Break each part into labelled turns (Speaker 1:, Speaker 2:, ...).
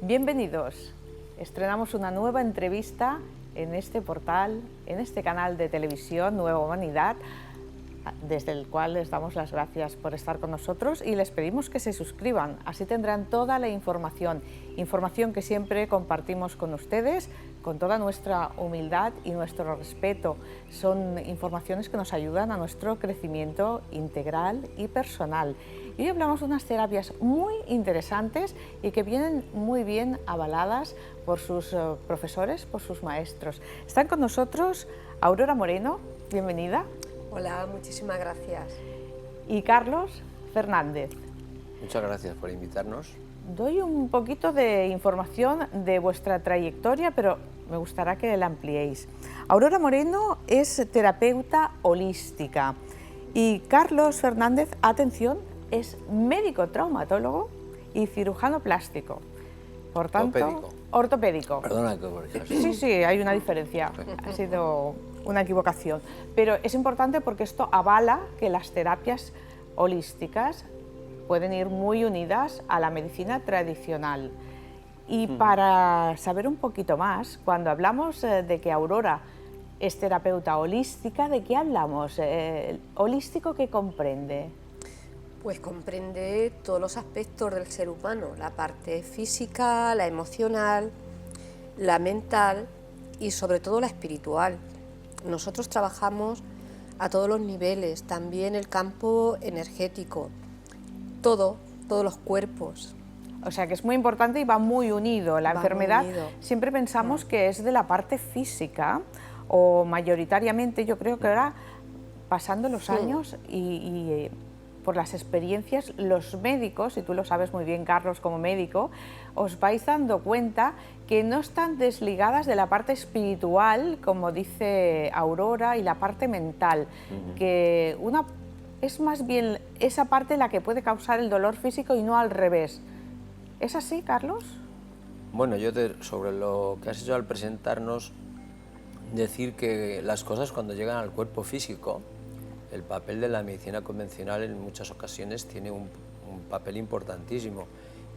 Speaker 1: Bienvenidos. Estrenamos una nueva entrevista en este portal, en este canal de televisión Nueva Humanidad, desde el cual les damos las gracias por estar con nosotros y les pedimos que se suscriban, así tendrán toda la información que siempre compartimos con ustedes, con toda nuestra humildad y nuestro respeto. Son informaciones que nos ayudan a nuestro crecimiento integral y personal. Y hoy hablamos de unas terapias muy interesantes y que vienen muy bien avaladas por sus profesores, por sus maestros. Están con nosotros Aurora Moreno, bienvenida.
Speaker 2: Hola, muchísimas gracias.
Speaker 1: Y Carlos Fernández.
Speaker 3: Muchas gracias por invitarnos.
Speaker 1: Doy un poquito de información de vuestra trayectoria, pero me gustaría que la ampliéis. Aurora Moreno es terapeuta holística y Carlos Fernández, atención, es médico traumatólogo y cirujano plástico. Por tanto, ortopédico.
Speaker 3: Perdona que por ejemplo.
Speaker 1: Sí, hay una diferencia. Ha sido una equivocación. Pero es importante porque esto avala que las terapias holísticas pueden ir muy unidas a la medicina tradicional. Y para saber un poquito más, cuando hablamos de que Aurora es terapeuta holística, ¿de qué hablamos? ¿Holístico qué comprende?
Speaker 2: Pues comprende todos los aspectos del ser humano, la parte física, la emocional, la mental y sobre todo la espiritual. Nosotros trabajamos a todos los niveles, también el campo energético, todos los cuerpos.
Speaker 1: O sea que es muy importante y va muy unido. La enfermedad siempre pensamos que es de la parte física o mayoritariamente, yo creo que ahora pasando los años y por las experiencias, los médicos, y tú lo sabes muy bien, Carlos, como médico, os vais dando cuenta que no están desligadas de la parte espiritual, como dice Aurora, y la parte mental, que una es más bien esa parte la que puede causar el dolor físico y no al revés. ¿Es así, Carlos?
Speaker 3: Bueno, yo sobre lo que has hecho al presentarnos, decir que las cosas cuando llegan al cuerpo físico, el papel de la medicina convencional en muchas ocasiones tiene un papel importantísimo.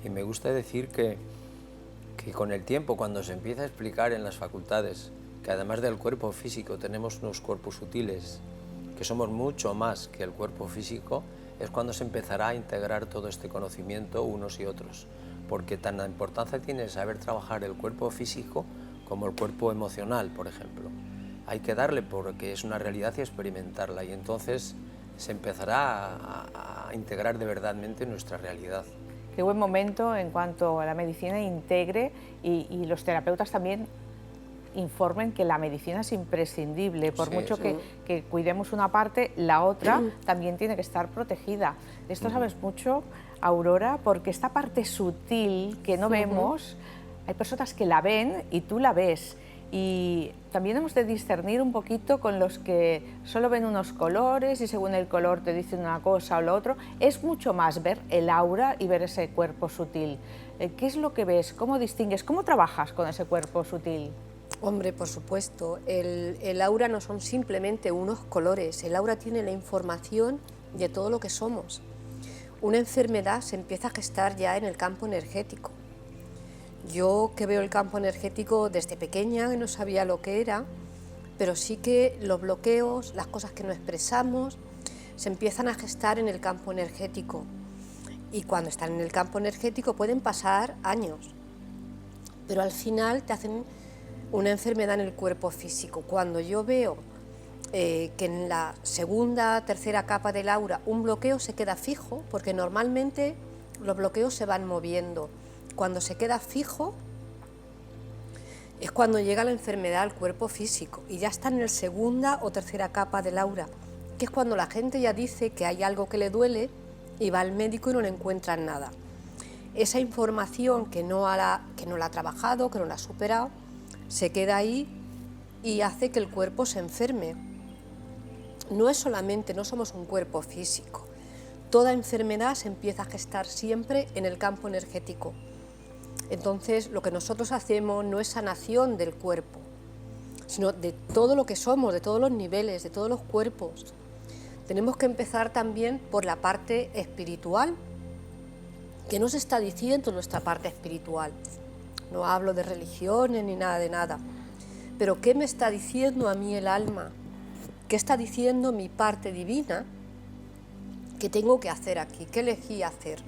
Speaker 3: Y me gusta decir que con el tiempo, cuando se empieza a explicar en las facultades que además del cuerpo físico tenemos unos cuerpos sutiles, que somos mucho más que el cuerpo físico, es cuando se empezará a integrar todo este conocimiento unos y otros. Porque tan la importancia tiene saber trabajar el cuerpo físico como el cuerpo emocional, por ejemplo. Hay que darle porque es una realidad y experimentarla, y entonces se empezará a integrar de verdadmente nuestra realidad.
Speaker 1: Qué buen momento en cuanto a la medicina integre y los terapeutas también informen que la medicina es imprescindible, por mucho que cuidemos una parte, la otra también tiene que estar protegida. De esto sabes mucho, Aurora, porque esta parte sutil que no vemos, hay personas que la ven y tú la ves. Y también hemos de discernir un poquito con los que solo ven unos colores y según el color te dicen una cosa o lo otro. Es mucho más ver el aura y ver ese cuerpo sutil. ¿Qué es lo que ves? ¿Cómo distingues? ¿Cómo trabajas con ese cuerpo sutil?
Speaker 2: Hombre, por supuesto, el aura no son simplemente unos colores, el aura tiene la información de todo lo que somos. Una enfermedad se empieza a gestar ya en el campo energético. Yo que veo el campo energético desde pequeña, no sabía lo que era, pero sí que los bloqueos, las cosas que no expresamos, se empiezan a gestar en el campo energético. Y cuando están en el campo energético pueden pasar años, pero al final te hacen una enfermedad en el cuerpo físico. Cuando yo veo que en la segunda, tercera capa del aura un bloqueo se queda fijo, porque normalmente los bloqueos se van moviendo. Cuando se queda fijo es cuando llega la enfermedad al cuerpo físico y ya está en la segunda o tercera capa del aura, que es cuando la gente ya dice que hay algo que le duele y va al médico y no le encuentran nada. Esa información que no la ha trabajado, que no la ha superado, se queda ahí y hace que el cuerpo se enferme. No somos un cuerpo físico. Toda enfermedad se empieza a gestar siempre en el campo energético. Entonces, lo que nosotros hacemos no es sanación del cuerpo, sino de todo lo que somos, de todos los niveles, de todos los cuerpos. Tenemos que empezar también por la parte espiritual. ¿Qué nos está diciendo nuestra parte espiritual? no hablo de religiones ni nada de nada. Pero ¿qué me está diciendo a mí el alma? ¿Qué está diciendo mi parte divina? ¿Qué tengo que hacer aquí? ¿Qué elegí hacer?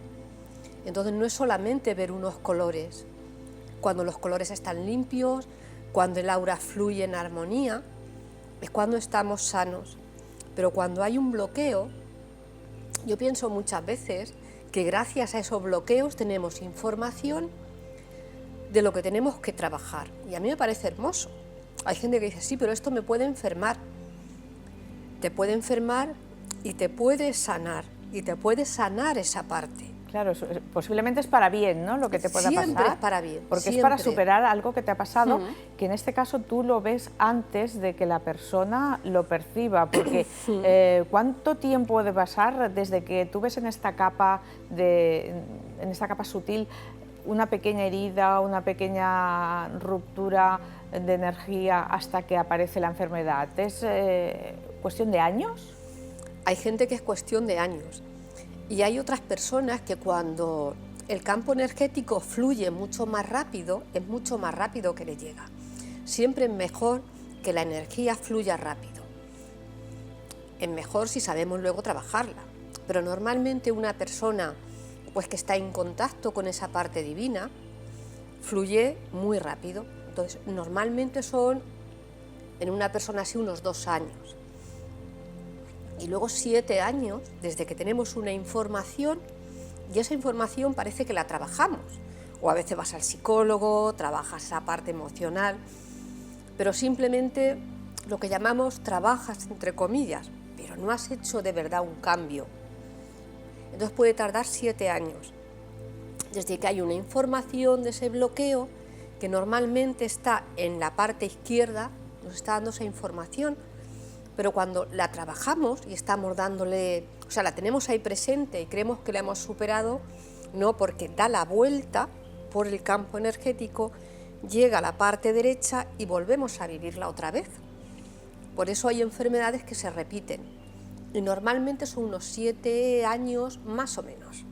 Speaker 2: Entonces no es solamente ver unos colores. Cuando los colores están limpios, cuando el aura fluye en armonía, es cuando estamos sanos. Pero cuando hay un bloqueo, yo pienso muchas veces que gracias a esos bloqueos tenemos información de lo que tenemos que trabajar. Y a mí me parece hermoso. Hay gente que dice, sí, pero esto me puede enfermar. Te puede enfermar y te puede sanar. Y te puede sanar esa parte.
Speaker 1: Claro, posiblemente es para bien, ¿no?, lo que te pueda
Speaker 2: Siempre
Speaker 1: pasar.
Speaker 2: es para bien.
Speaker 1: Porque
Speaker 2: siempre.
Speaker 1: es para superar algo que te ha pasado, que en este caso tú lo ves antes de que la persona lo perciba. Porque ¿cuánto tiempo puede pasar desde que tú ves en esta capa sutil una pequeña herida, una pequeña ruptura de energía hasta que aparece la enfermedad? ¿Es cuestión de años?
Speaker 2: Hay gente que es cuestión de años. Y hay otras personas que cuando el campo energético fluye mucho más rápido, es mucho más rápido que le llega. Siempre es mejor que la energía fluya rápido. Es mejor si sabemos luego trabajarla. Pero normalmente una persona pues, que está en contacto con esa parte divina, fluye muy rápido. Entonces, normalmente son, en una persona así, unos 2 años. Y luego 7 años desde que tenemos una información y esa información parece que la trabajamos. O a veces vas al psicólogo, trabajas esa parte emocional, pero simplemente lo que llamamos trabajas entre comillas, pero no has hecho de verdad un cambio. Entonces puede tardar 7 años desde que hay una información de ese bloqueo que normalmente está en la parte izquierda, nos está dando esa información. Pero cuando la trabajamos y estamos dándole, o sea, la tenemos ahí presente y creemos que la hemos superado, no, porque da la vuelta por el campo energético, llega a la parte derecha y volvemos a vivirla otra vez. Por eso hay enfermedades que se repiten y normalmente son unos 7 años más o menos.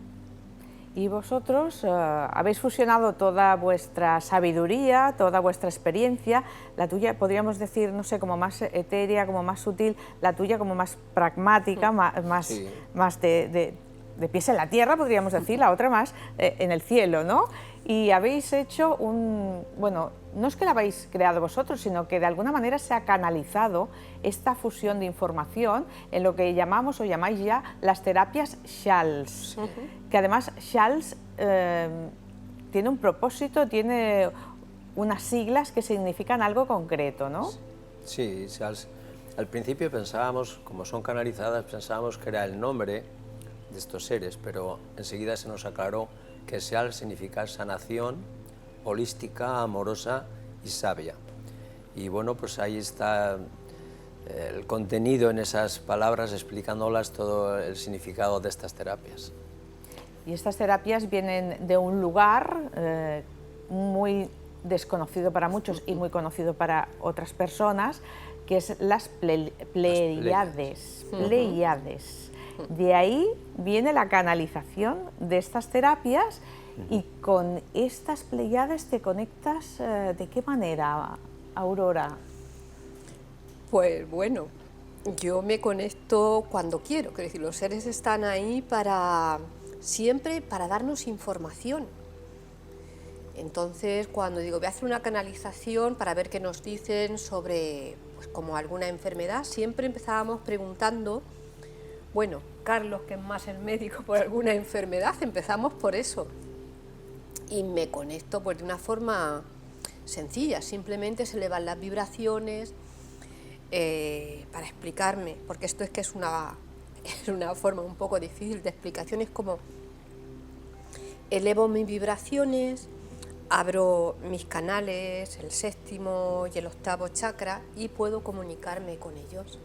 Speaker 1: Y vosotros habéis fusionado toda vuestra sabiduría, toda vuestra experiencia, la tuya podríamos decir, no sé, como más etérea, como más sutil, la tuya como más pragmática, más de pies en la tierra, podríamos decir, la otra más en el cielo, ¿no? Y habéis hecho bueno, no es que la habéis creado vosotros, sino que de alguna manera se ha canalizado esta fusión de información en lo que llamamos o llamáis ya las terapias Schalz, que además Schalz tiene un propósito, tiene unas siglas que significan algo concreto, ¿no?
Speaker 3: Sí, Schalz. Al principio pensábamos, como son canalizadas, pensábamos que era el nombre de estos seres, pero enseguida se nos aclaró que Schalz significa sanación holística, amorosa y sabia. Y bueno, pues ahí está el contenido en esas palabras, explicándolas todo el significado de estas terapias.
Speaker 1: Y estas terapias vienen de un lugar muy desconocido para muchos y muy conocido para otras personas, que es las Pleiades. De ahí viene la canalización de estas terapias. Y con estas Pleiades te conectas, ¿de qué manera, Aurora?
Speaker 2: Pues bueno, yo me conecto cuando quiero, quiero decir, los seres están ahí siempre para darnos información. Entonces, cuando digo voy a hacer una canalización para ver qué nos dicen sobre pues, como alguna enfermedad, siempre empezábamos preguntando, bueno, Carlos, que es más el médico, por alguna enfermedad, empezamos por eso. Y me conecto pues, de una forma sencilla, simplemente se elevan las vibraciones para explicarme, porque esto es que es una forma un poco difícil de explicación, es como elevo mis vibraciones, abro mis canales, el 7º y el 8º chakra y puedo comunicarme con ellos.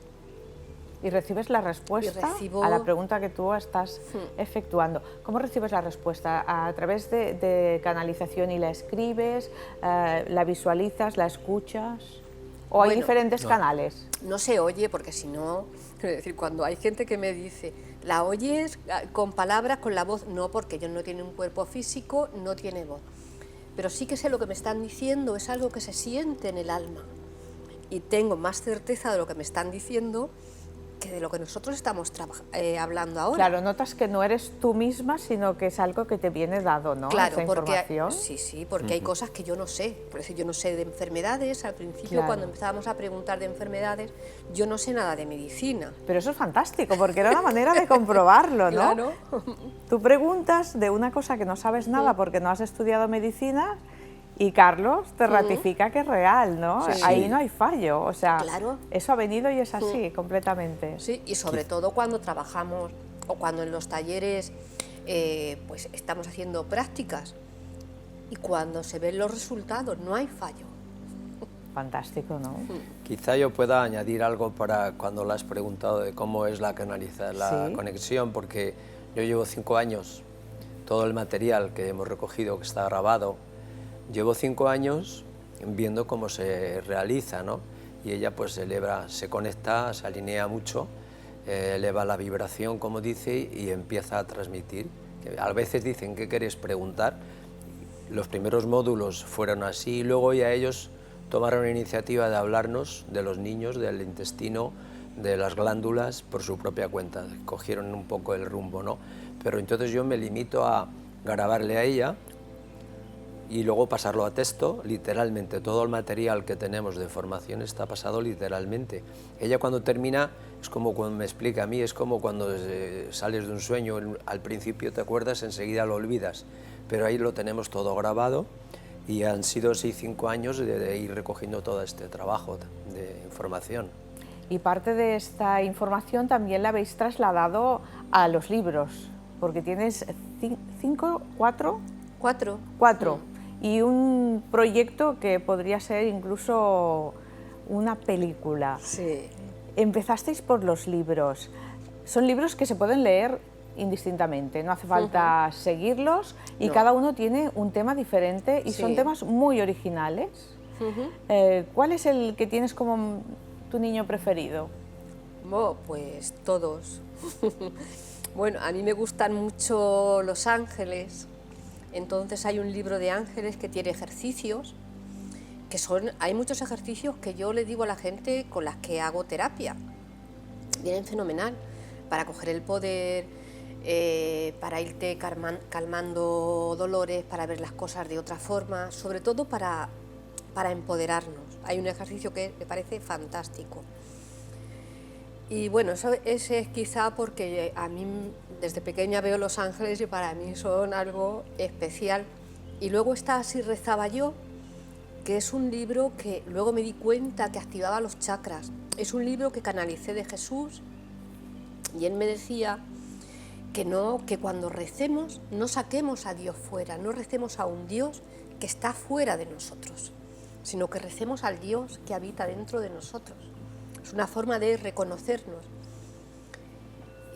Speaker 1: Y recibes la respuesta a la pregunta que tú estás efectuando. ¿Cómo recibes la respuesta? ¿A través de canalización y la escribes, la visualizas, la escuchas? ¿O hay diferentes canales?
Speaker 2: No se oye, porque si no, quiero decir, cuando hay gente que me dice, ¿la oyes con palabras, con la voz? No, porque ellos no tienen un cuerpo físico, no tiene voz. pero sí que sé lo que me están diciendo, es algo que se siente en el alma. Y tengo más certeza de lo que me están diciendo que de lo que nosotros estamos hablando ahora.
Speaker 1: Claro, notas que no eres tú misma, sino que es algo que te viene dado, ¿no?
Speaker 2: Claro,
Speaker 1: Esa
Speaker 2: porque
Speaker 1: información.
Speaker 2: sí, porque hay cosas que yo no sé. Por eso yo no sé de enfermedades. Al principio,
Speaker 1: Claro.
Speaker 2: cuando empezábamos a preguntar de enfermedades, yo no sé nada de medicina.
Speaker 1: Pero eso es fantástico, porque era una manera de comprobarlo, ¿no?
Speaker 2: Claro.
Speaker 1: Tú preguntas de una cosa que no sabes nada porque no has estudiado medicina y Carlos te ratifica que es real, ¿no?
Speaker 2: Sí.
Speaker 1: Ahí no hay fallo, o sea,
Speaker 2: Claro.
Speaker 1: eso ha venido y es así, completamente.
Speaker 2: Sí, y sobre todo cuando trabajamos o cuando en los talleres pues estamos haciendo prácticas y cuando se ven los resultados no hay fallo.
Speaker 1: Fantástico, ¿no?
Speaker 3: Quizá yo pueda añadir algo para cuando le has preguntado de cómo es la
Speaker 1: Sí.
Speaker 3: conexión, porque yo llevo 5 años, todo el material que hemos recogido, que está grabado, llevo 5 años viendo cómo se realiza, ¿no? Y ella pues se conecta, se alinea mucho, eleva la vibración, como dice, y empieza a transmitir. A veces dicen, ¿qué queréis preguntar? Los primeros módulos fueron así, y luego ya ellos tomaron la iniciativa de hablarnos de los niños, del intestino, de las glándulas, por su propia cuenta. Cogieron un poco el rumbo, ¿no? Pero entonces yo me limito a grabarle a ella y luego pasarlo a texto, literalmente. Todo el material que tenemos de formación está pasado literalmente. Ella cuando termina, es como cuando me explica a mí, es como cuando sales de un sueño, al principio te acuerdas, enseguida lo olvidas, pero ahí lo tenemos todo grabado y han sido 6-5 años de ir recogiendo todo este trabajo de información.
Speaker 1: Y parte de esta información también la habéis trasladado a los libros, porque tienes 5, 4...
Speaker 2: 4.
Speaker 1: 4. Y un proyecto que podría ser incluso una película.
Speaker 2: Sí.
Speaker 1: Empezasteis por los libros. Son libros que se pueden leer indistintamente, no hace falta seguirlos y
Speaker 2: No.
Speaker 1: cada uno tiene un tema diferente y son
Speaker 2: Sí.
Speaker 1: temas muy originales. ¿Cuál es el que tienes como tu niño preferido?
Speaker 2: Oh, pues todos. Bueno, a mí me gustan mucho los ángeles. Entonces hay un libro de ángeles que tiene ejercicios, hay muchos ejercicios que yo le digo a la gente con las que hago terapia. Vienen fenomenal para coger el poder, para irte calmando dolores, para ver las cosas de otra forma, sobre todo para empoderarnos. Hay un ejercicio que me parece fantástico. Y bueno, ese es quizá porque a mí desde pequeña veo los ángeles y para mí son algo especial. Y luego está Así rezaba yo, que es un libro que luego me di cuenta que activaba los chakras. Es un libro que canalicé de Jesús y él me decía que cuando recemos no saquemos a Dios fuera, no recemos a un Dios que está fuera de nosotros, sino que recemos al Dios que habita dentro de nosotros. Es una forma de reconocernos.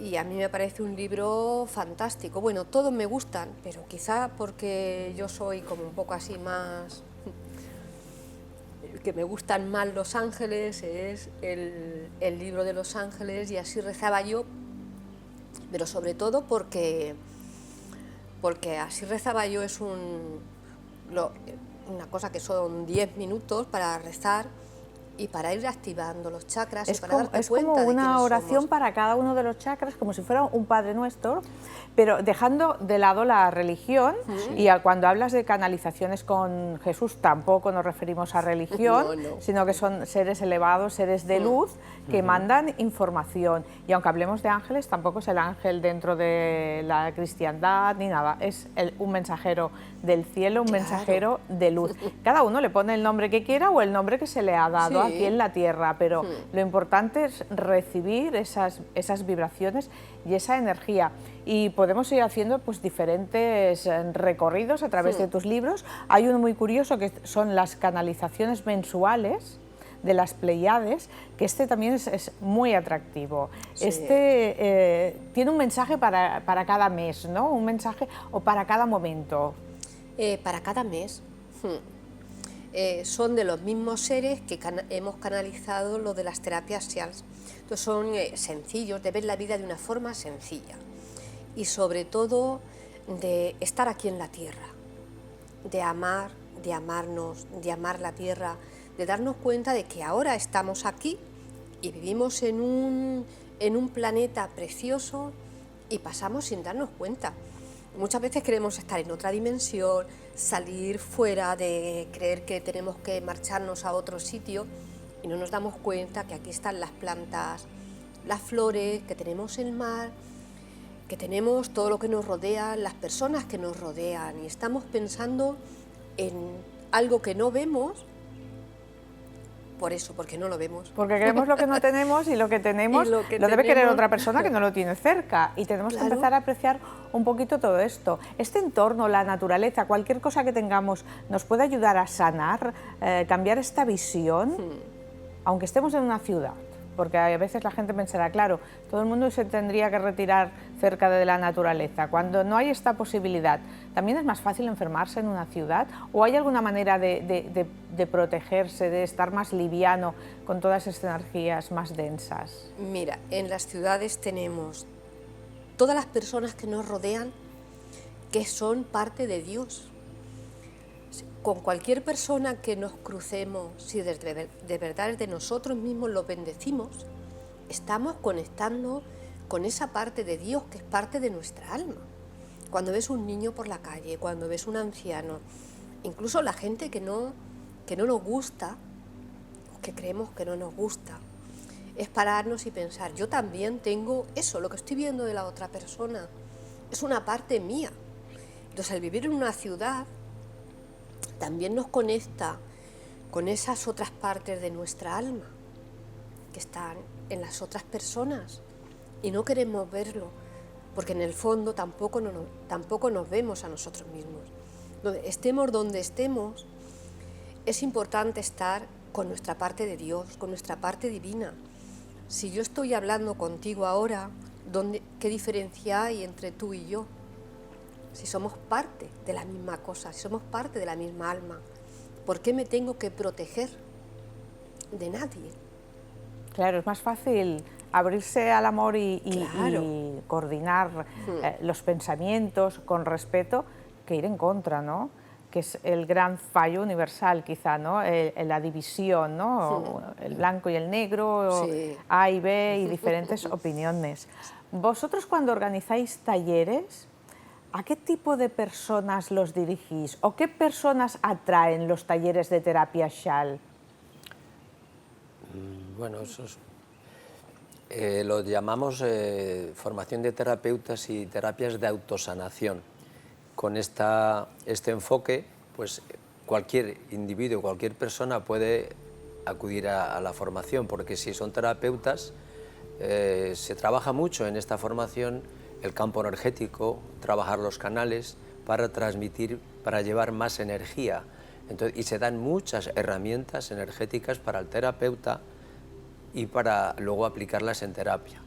Speaker 2: Y a mí me parece un libro fantástico. Bueno, todos me gustan, pero quizá porque yo soy como un poco así más... que me gustan más los ángeles, es el libro de los ángeles y Así rezaba yo, pero sobre todo porque Así rezaba yo es una cosa que son 10 minutos para rezar y para ir activando los chakras y para darte cuenta
Speaker 1: como
Speaker 2: de
Speaker 1: una
Speaker 2: quiénes
Speaker 1: oración
Speaker 2: somos.
Speaker 1: para cada uno de los chakras, como si fuera un Padre Nuestro, pero dejando de lado la religión. Y cuando hablas de canalizaciones con Jesús tampoco nos referimos a religión,
Speaker 2: No.
Speaker 1: sino que son seres elevados, seres de luz que mandan información. Y aunque hablemos de ángeles, tampoco es el ángel dentro de la cristiandad ni nada, es un mensajero del cielo, un mensajero de luz. Cada uno le pone el nombre que quiera o el nombre que se le ha dado aquí en la tierra, pero lo importante es recibir esas vibraciones y esa energía. Y podemos ir haciendo pues diferentes recorridos a través de tus libros. Hay uno muy curioso que son las canalizaciones mensuales de las Pleiades, que también es muy atractivo.
Speaker 2: Sí.
Speaker 1: Tiene un mensaje para cada mes, ¿no? Un mensaje o para cada momento.
Speaker 2: Para cada mes. Son de los mismos seres que hemos canalizado lo de las terapias SEALS. Entonces son sencillos, de ver la vida de una forma sencilla y sobre todo de estar aquí en la tierra. de amar, de amarnos, de amar la tierra, de darnos cuenta de que ahora estamos aquí y vivimos en un planeta precioso y pasamos sin darnos cuenta. Muchas veces queremos estar en otra dimensión, salir fuera, de creer que tenemos que marcharnos a otro sitio y no nos damos cuenta que aquí están las plantas, las flores, que tenemos el mar, que tenemos todo lo que nos rodea, las personas que nos rodean, y estamos pensando en algo que no vemos, por eso, porque no lo vemos.
Speaker 1: Porque queremos lo que no tenemos y lo que tenemos lo debe querer otra persona que no lo tiene cerca, y tenemos que empezar a apreciar un poquito todo esto. Este entorno, la naturaleza, cualquier cosa que tengamos nos puede ayudar a sanar, cambiar esta visión, aunque estemos en una ciudad. Porque a veces la gente pensará, claro, todo el mundo se tendría que retirar cerca de la naturaleza. Cuando no hay esta posibilidad, ¿también es más fácil enfermarse en una ciudad? ¿O hay alguna manera de protegerse, de estar más liviano con todas estas energías más densas?
Speaker 2: Mira, en las ciudades tenemos todas las personas que nos rodean, que son parte de Dios. Con cualquier persona que nos crucemos, si de verdad de nosotros mismos lo bendecimos, estamos conectando con esa parte de Dios que es parte de nuestra alma. Cuando ves un niño por la calle, cuando ves un anciano, incluso la gente que no nos gusta, o que creemos que no nos gusta, es pararnos y pensar, yo también tengo eso, lo que estoy viendo de la otra persona, es una parte mía. Entonces, al vivir en una ciudad, también nos conecta con esas otras partes de nuestra alma que están en las otras personas y no queremos verlo, porque en el fondo tampoco nos vemos a nosotros mismos. Estemos donde estemos, es importante estar con nuestra parte de Dios, con nuestra parte divina. Si yo estoy hablando contigo ahora, ¿qué diferencia hay entre tú y yo? Si somos parte de la misma cosa, si somos parte de la misma alma, ¿por qué me tengo que proteger de nadie?
Speaker 1: Claro, es más fácil abrirse al amor y coordinar los pensamientos con respeto que ir en contra, ¿no? Que es el gran fallo universal quizá, ¿no? La división, ¿no? El blanco y el negro, A y B y diferentes opiniones. Vosotros, cuando organizáis talleres, ¿a qué tipo de personas los dirigís? ¿O qué personas atraen los talleres de terapia Schall?
Speaker 3: Bueno, lo llamamos formación de terapeutas y terapias de autosanación. Con este enfoque, pues cualquier individuo, cualquier persona puede acudir a la formación, porque si son terapeutas, se trabaja mucho en esta formación el campo energético, trabajar los canales para transmitir, para llevar más energía. Entonces, y se dan muchas herramientas energéticas para el terapeuta y para luego aplicarlas en terapia.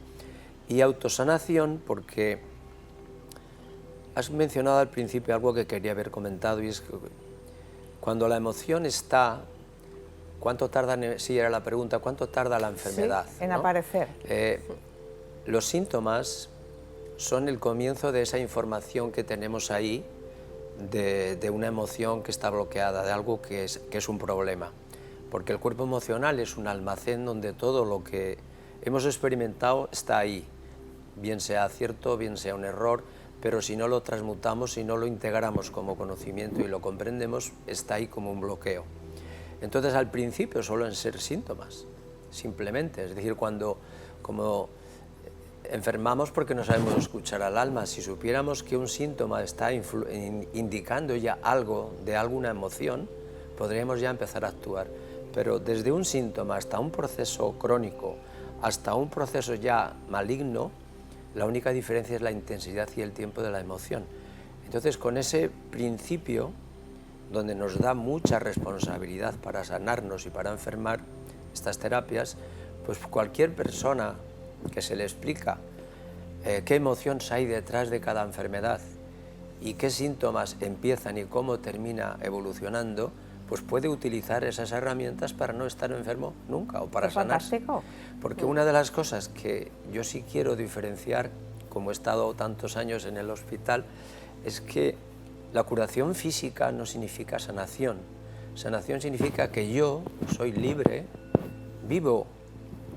Speaker 3: Y autosanación, porque has mencionado al principio algo que quería haber comentado, y es que cuando la emoción está, ¿cuánto tarda, sí era la pregunta, cuánto tarda la enfermedad?
Speaker 1: Sí, en
Speaker 3: ¿no?
Speaker 1: aparecer.
Speaker 3: Los síntomas son el comienzo de esa información que tenemos ahí, de una emoción que está bloqueada, de algo que es un problema. Porque el cuerpo emocional es un almacén donde todo lo que hemos experimentado está ahí, bien sea cierto, bien sea un error, pero si no lo transmutamos, si no lo integramos como conocimiento y lo comprendemos, está ahí como un bloqueo. Entonces, al principio suelen ser síntomas, simplemente, es decir, como enfermamos porque no sabemos escuchar al alma. Si supiéramos que un síntoma está indicando ya algo de alguna emoción, podríamos ya empezar a actuar. Pero desde un síntoma hasta un proceso crónico, hasta un proceso ya maligno, la única diferencia es la intensidad y el tiempo de la emoción. Entonces, con ese principio, donde nos da mucha responsabilidad para sanarnos y para enfermar, estas terapias, pues cualquier persona que se le explica qué emociones hay detrás de cada enfermedad y qué síntomas empiezan y cómo termina evolucionando, pues puede utilizar esas herramientas para no estar enfermo nunca o para sanarse.
Speaker 1: Fantástico.
Speaker 3: Porque una de las cosas que yo sí quiero diferenciar, como he estado tantos años en el hospital, es que la curación física no significa sanación. Sanación significa que yo soy libre, vivo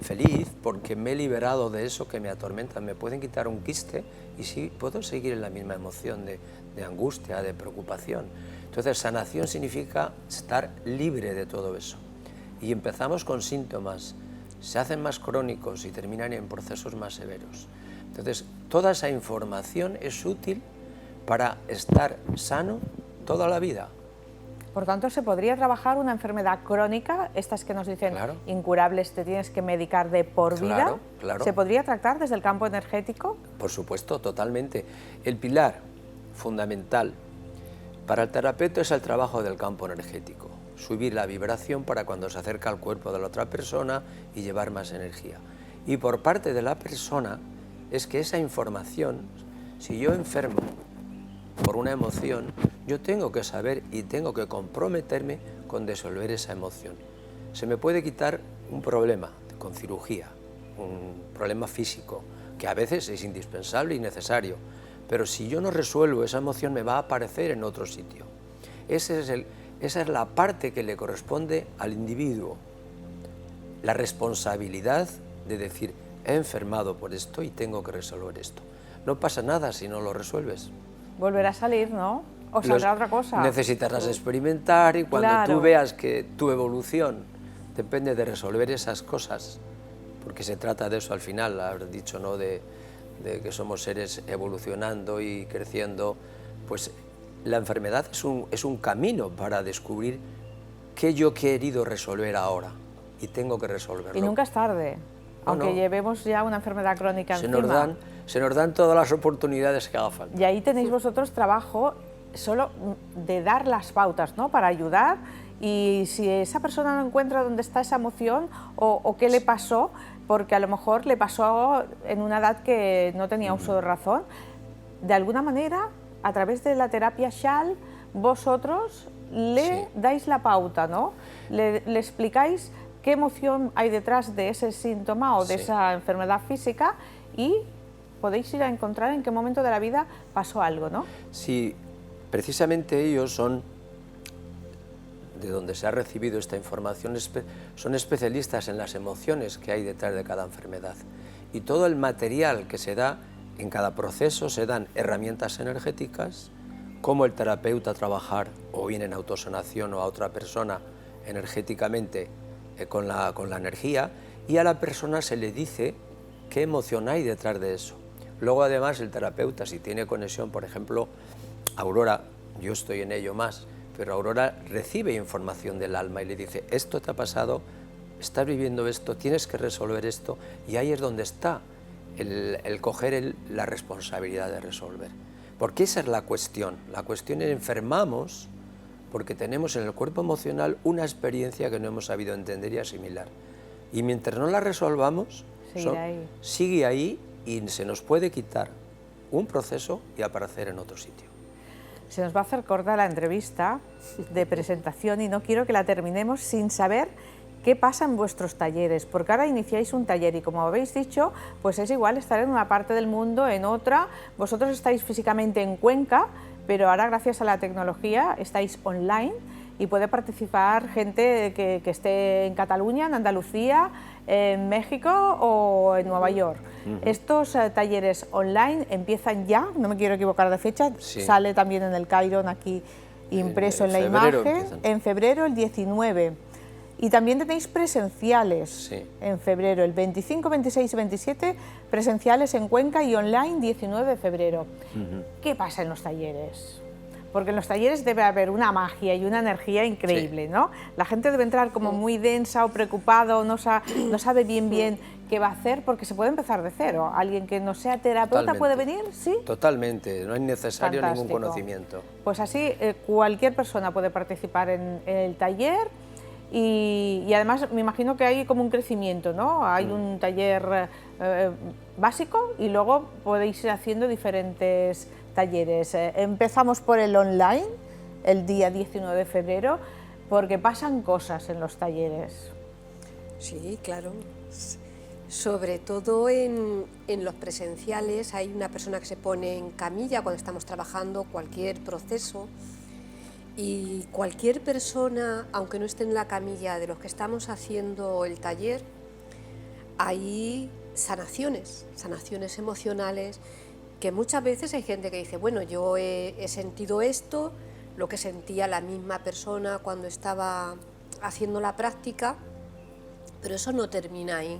Speaker 3: feliz porque me he liberado de eso que me atormenta. Me pueden quitar un quiste y sí, puedo seguir en la misma emoción de angustia, de preocupación. Entonces, sanación significa estar libre de todo eso. Y empezamos con síntomas, se hacen más crónicos y terminan en procesos más severos. Entonces, toda esa información es útil para estar sano toda la vida.
Speaker 1: Por tanto, ¿se podría trabajar una enfermedad crónica, estas que nos dicen
Speaker 3: Claro.
Speaker 1: incurables, te tienes que medicar de por vida?
Speaker 3: Claro, claro.
Speaker 1: ¿Se podría tratar desde el campo energético?
Speaker 3: Por supuesto, totalmente. El pilar fundamental para el terapeuta es el trabajo del campo energético. Subir la vibración para cuando se acerca al cuerpo de la otra persona y llevar más energía. Y por parte de la persona es que esa información, si yo enfermo por una emoción, yo tengo que saber y tengo que comprometerme con disolver esa emoción. Se me puede quitar un problema con cirugía, un problema físico, que a veces es indispensable y necesario, pero si yo no resuelvo esa emoción me va a aparecer en otro sitio. Esa es la parte que le corresponde al individuo, la responsabilidad de decir, he enfermado por esto y tengo que resolver esto. No pasa nada si no lo resuelves.
Speaker 1: Volverá a salir, ¿no? ¿O saldrá otra cosa?
Speaker 3: Necesitarás experimentar y cuando
Speaker 1: Claro.
Speaker 3: tú veas que tu evolución depende de resolver esas cosas, porque se trata de eso al final, haber dicho, ¿no?, de que somos seres evolucionando y creciendo, pues la enfermedad es un camino para descubrir qué yo he querido resolver ahora y tengo que resolverlo.
Speaker 1: Y nunca es tarde,
Speaker 3: No,
Speaker 1: aunque
Speaker 3: no.
Speaker 1: llevemos ya una enfermedad crónica encima.
Speaker 3: Se nos dan todas las oportunidades que haga falta.
Speaker 1: Y ahí tenéis vosotros trabajo solo de dar las pautas, ¿no?, para ayudar, y si esa persona no encuentra dónde está esa emoción o qué le pasó, porque a lo mejor le pasó en una edad que no tenía uso de razón, de alguna manera, a través de la terapia Schall, vosotros le dais la pauta, ¿no? Le explicáis qué emoción hay detrás de ese síntoma o de esa enfermedad física y podéis ir a encontrar en qué momento de la vida pasó algo, ¿no?
Speaker 3: Sí, precisamente ellos son, de donde se ha recibido esta información, son especialistas en las emociones que hay detrás de cada enfermedad. Y todo el material que se da en cada proceso, se dan herramientas energéticas, cómo el terapeuta trabajar o bien en autosanación o a otra persona energéticamente con la energía, y a la persona se le dice qué emoción hay detrás de eso. Luego además el terapeuta, si tiene conexión, por ejemplo, Aurora, yo estoy en ello más, pero Aurora recibe información del alma y le dice, esto te ha pasado, estás viviendo esto, tienes que resolver esto, y ahí es donde está el coger la responsabilidad de resolver. Porque esa es la cuestión es enfermamos porque tenemos en el cuerpo emocional una experiencia que no hemos sabido entender y asimilar. Y mientras no la resolvamos, sigue ahí y se nos puede quitar un proceso y aparecer en otro sitio.
Speaker 1: Se nos va a hacer corta la entrevista de presentación y no quiero que la terminemos sin saber qué pasa en vuestros talleres, porque ahora iniciáis un taller y como habéis dicho, pues es igual estar en una parte del mundo, en otra. Vosotros estáis físicamente en Cuenca, pero ahora gracias a la tecnología estáis online y puede participar gente que esté en Cataluña, en Andalucía, en México o en Nueva York. Estos talleres online empiezan ya, no me quiero equivocar de fecha, sale también en el Chiron aquí impreso en la imagen, en febrero el 19. Y también tenéis presenciales en febrero, el 25, 26 y 27, presenciales en Cuenca y online 19 de febrero. ¿Qué pasa en los talleres? Porque en los talleres debe haber una magia y una energía increíble, ¿no? La gente debe entrar como muy densa o preocupado, no sabe bien qué va a hacer, porque se puede empezar de cero. Alguien que no sea terapeuta puede venir, ¿sí?
Speaker 3: Totalmente, no es necesario ningún conocimiento.
Speaker 1: Pues así cualquier persona puede participar en el taller. Y además me imagino que hay como un crecimiento, ¿no? Hay un taller básico y luego podéis ir haciendo diferentes talleres. Empezamos por el online, el día 19 de febrero, porque pasan cosas en los talleres.
Speaker 2: Sí, claro. Sobre todo en los presenciales hay una persona que se pone en camilla cuando estamos trabajando cualquier proceso, y cualquier persona, aunque no esté en la camilla de los que estamos haciendo el taller, hay sanaciones emocionales, que muchas veces hay gente que dice, bueno, yo he sentido esto, lo que sentía la misma persona cuando estaba haciendo la práctica, pero eso no termina ahí,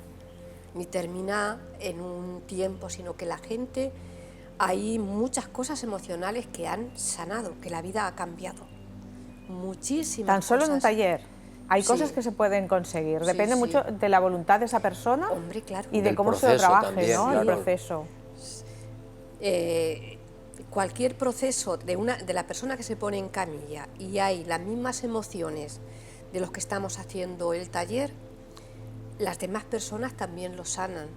Speaker 2: ni termina en un tiempo, sino que la gente, hay muchas cosas emocionales que han sanado, que la vida ha cambiado, muchísimas
Speaker 1: Tan solo
Speaker 2: cosas.
Speaker 1: en un taller. Hay
Speaker 2: Sí.
Speaker 1: cosas que se pueden conseguir, depende
Speaker 2: Sí,
Speaker 1: mucho
Speaker 2: sí.
Speaker 1: de la voluntad de esa persona.
Speaker 2: Hombre, claro.
Speaker 1: Y de
Speaker 3: Del
Speaker 1: cómo se lo
Speaker 3: proceso
Speaker 1: trabaje,
Speaker 3: también,
Speaker 1: ¿no? El
Speaker 3: claro.
Speaker 1: proceso.
Speaker 2: Cualquier proceso de la persona que se pone en camilla y hay las mismas emociones de los que estamos haciendo el taller, las demás personas también lo sanan.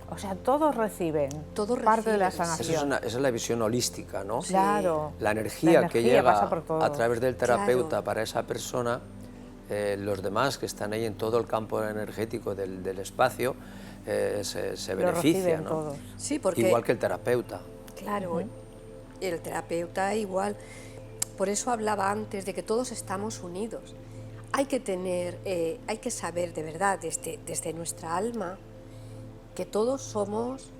Speaker 1: O sea, todos reciben
Speaker 2: Todos
Speaker 1: parte de la
Speaker 2: reciben, sí.
Speaker 1: sanación.
Speaker 3: Esa es la visión holística, ¿no?
Speaker 1: Claro.
Speaker 3: La energía que llega
Speaker 1: pasa por todo.
Speaker 3: a través del terapeuta
Speaker 2: Claro.
Speaker 3: para esa persona, los demás que están ahí en todo el campo energético del espacio, se
Speaker 1: Lo
Speaker 3: benefician,
Speaker 1: reciben
Speaker 3: ¿no?
Speaker 1: todos.
Speaker 2: Sí, porque
Speaker 3: Igual que el terapeuta.
Speaker 2: claro, el terapeuta igual. Por eso hablaba antes de que todos estamos unidos. Hay que saber de verdad desde nuestra alma que todos somos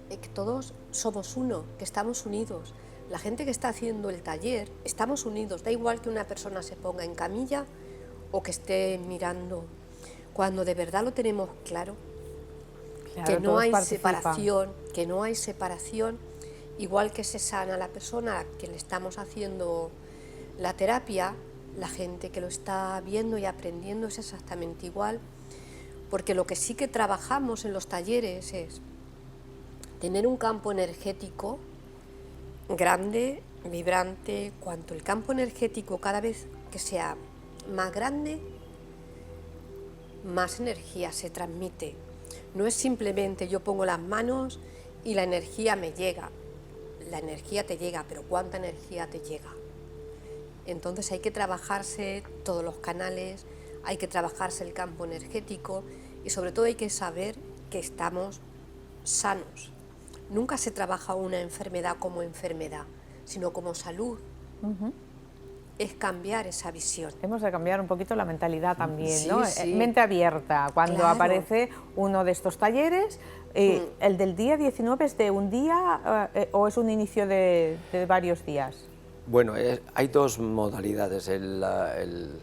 Speaker 2: uno, que estamos unidos. La gente que está haciendo el taller, estamos unidos. Da igual que una persona se ponga en camilla o que esté mirando. Cuando de verdad lo tenemos claro,
Speaker 1: Claro,
Speaker 2: que no
Speaker 1: todos
Speaker 2: hay
Speaker 1: participan.
Speaker 2: separación, igual que se sana la persona a quien le estamos haciendo la terapia, la gente que lo está viendo y aprendiendo es exactamente igual, porque lo que sí que trabajamos en los talleres es tener un campo energético grande, vibrante. Cuanto el campo energético cada vez que sea más grande, más energía se transmite. No es simplemente yo pongo las manos y la energía me llega. La energía te llega, pero ¿cuánta energía te llega? Entonces hay que trabajarse todos los canales, hay que trabajarse el campo energético y sobre todo hay que saber que estamos sanos. Nunca se trabaja una enfermedad como enfermedad, sino como salud. Es cambiar esa visión.
Speaker 1: Hemos de cambiar un poquito la mentalidad también,
Speaker 2: Sí,
Speaker 1: ¿no?
Speaker 2: sí.
Speaker 1: Mente abierta. Cuando
Speaker 2: Claro.
Speaker 1: aparece uno de estos talleres, ¿el del día 19 es de un día o es un inicio de varios días?
Speaker 3: Bueno, hay dos modalidades. El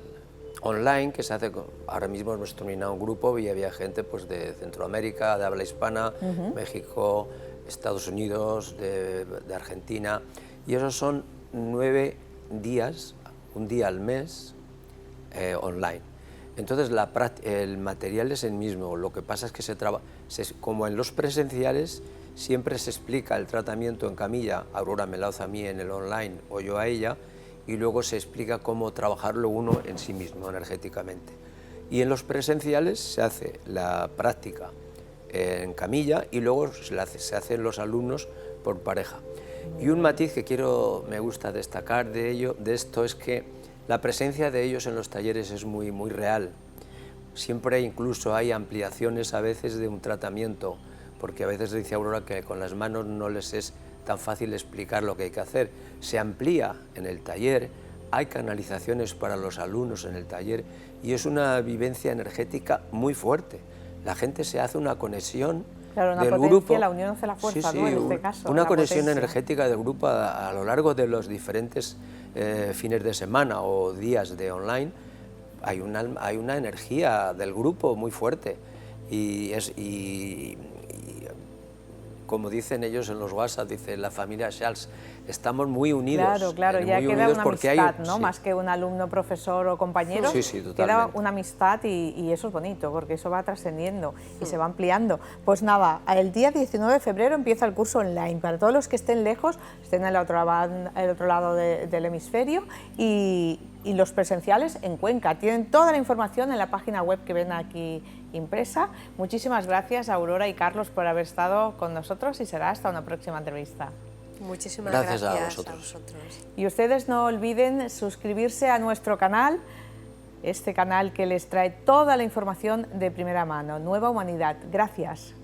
Speaker 3: online, que se hace, ahora mismo hemos terminado un grupo y había gente pues, de Centroamérica, de habla hispana, México, Estados Unidos, de Argentina, y esos son 9 días, un día al mes, online. Entonces el material es el mismo, lo que pasa es que como en los presenciales siempre se explica el tratamiento en camilla, Aurora me lo hace a mí en el online o yo a ella, y luego se explica cómo trabajarlo uno en sí mismo energéticamente. Y en los presenciales se hace la práctica en camilla y luego se hacen los alumnos por pareja. Y un matiz que me gusta destacar de esto es que la presencia de ellos en los talleres es muy, muy real. Siempre incluso hay ampliaciones a veces de un tratamiento, porque a veces dice Aurora que con las manos no les es tan fácil explicar lo que hay que hacer. Se amplía en el taller, hay canalizaciones para los alumnos en el taller y es una vivencia energética muy fuerte. La gente se hace una conexión
Speaker 1: Claro, una
Speaker 3: del
Speaker 1: potencia,
Speaker 3: grupo.
Speaker 1: la unión hace la fuerza, ¿no? En este caso,
Speaker 3: Una
Speaker 1: la
Speaker 3: conexión
Speaker 1: potencia.
Speaker 3: energética del grupo a lo largo de los diferentes fines de semana o días de online. Hay una energía del grupo muy fuerte y como dicen ellos en los WhatsApp, dice la familia Schultz, estamos muy unidos.
Speaker 1: Claro, ya
Speaker 3: muy
Speaker 1: queda
Speaker 3: unidos
Speaker 1: una
Speaker 3: porque
Speaker 1: amistad,
Speaker 3: hay,
Speaker 1: ¿no?
Speaker 3: sí.
Speaker 1: Más que un alumno, profesor o compañero,
Speaker 3: Sí, totalmente.
Speaker 1: queda una amistad y eso es bonito, porque eso va trascendiendo y se va ampliando. Pues nada, el día 19 de febrero empieza el curso online, para todos los que estén lejos, estén en el otro lado del hemisferio, y los presenciales en Cuenca. Tienen toda la información en la página web que ven aquí impresa. Muchísimas gracias, Aurora y Carlos, por haber estado con nosotros y será hasta una próxima entrevista.
Speaker 2: Muchísimas
Speaker 3: Gracias
Speaker 2: gracias
Speaker 3: a
Speaker 2: a
Speaker 3: vosotros.
Speaker 2: vosotros.
Speaker 1: Y ustedes no olviden suscribirse a nuestro canal, este canal que les trae toda la información de primera mano, Nueva Humanidad. Gracias.